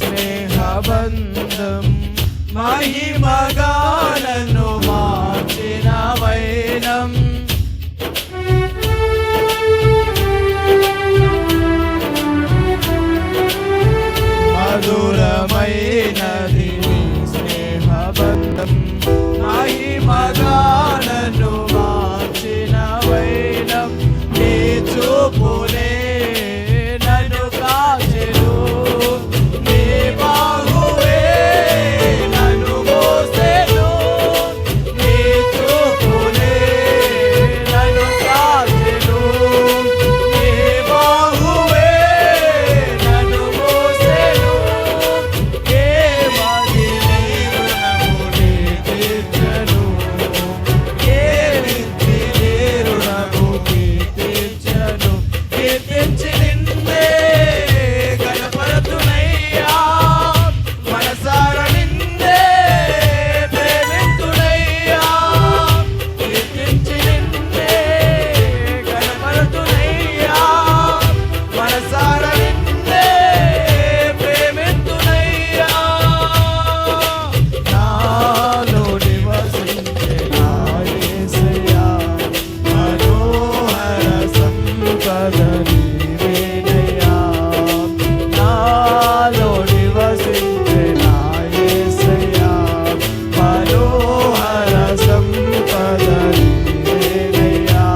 స్నేహబంధం మహిమగా నన్ను మార్చిన వైనం మధురమైనది స్నేహబంధం మహిమగా నన్ను మార్చిన వైనం నీ చూపులే నన్ను కాచెను నీ బాహువే నన్ను మోసెను నీ చూపులే నన్ను కాచెను నీ బాహువే నన్ను మోసెను ఏమని రుణముని తీర్చెను ఏమిచ్చి రుణము తీర్చెను కీర్తించి నిన్నే గణపరతునయ్యా మనసార నిన్నే ప్రేమింతునయ్యా కీర్తించి నిన్నే గణపరతునయ్యా మనసార నిన్నే ప్రేమింతునయ్యా నాలో నివసించే నా యేసయ్యా మనోహర సంపద నీవేనయ్యా నాలో నివసించే నా యేసయ్యా మనోహర సంపద నీవేనయ్యా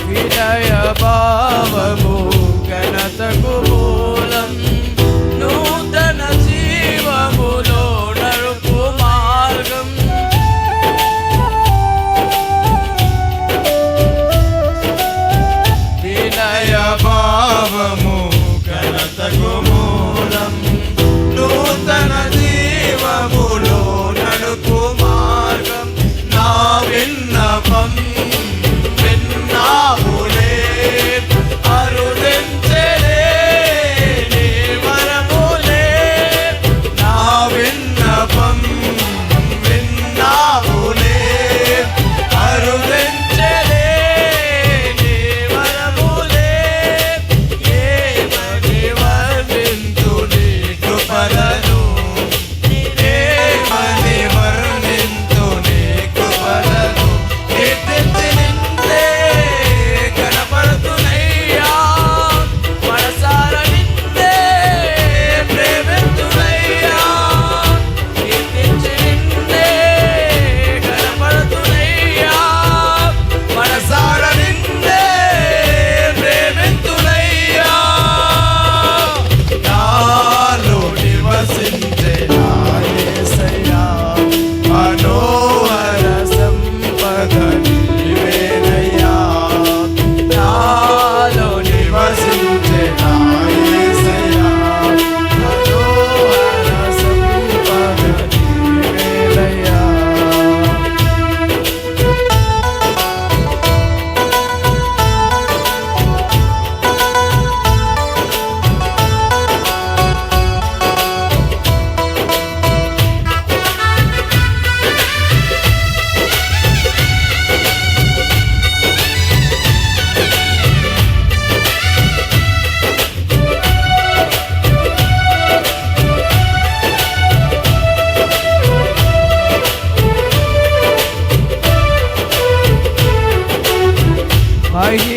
వినయ భావము ఘనతకు మూలం నూతన జీవములో నడుపు మార్గం వినయ భావము ఘనతకు మూలం నూతన జీవములో నడుపు మార్గం నా విన్నపం విన్నావులే అరుదించెలే నీ వరములే నా విన్నపం విన్నావులే అరుదించెలే నీ వరములే ఏమని వర్ణింతు నీ కృపలను ఏమని వర్ణింతు నీ కృపలను కీర్తించి నిన్నే గణపరతునయ్యా మనసార నిన్నే ప్రేమింతునయ్యా కీర్తించి నిన్నే గణపరతునయ్యా మనసార నిన్నే ప్రేమింతునయ్యా నాలో నివసించే నా యేసయ్యా మనోహర సంపద నీవేనయ్యా నాలో నివసించే నా యేసయ్యా మనోహర సంపద నీవేనయ్యా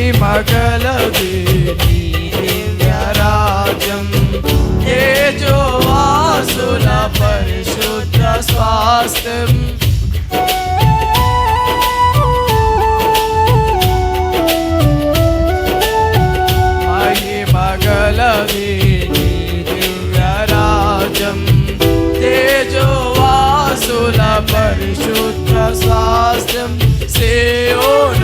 మహిమగలది నీ దివ్య రాజ్యం తేజోవాసుల పరిశుద్ధ స్వాస్థ్యం మహిమగలది నీ దివ్య రాజ్యం తేజోవాసుల పరిశుద్ధ స్వాస్థ్యం సియోనులో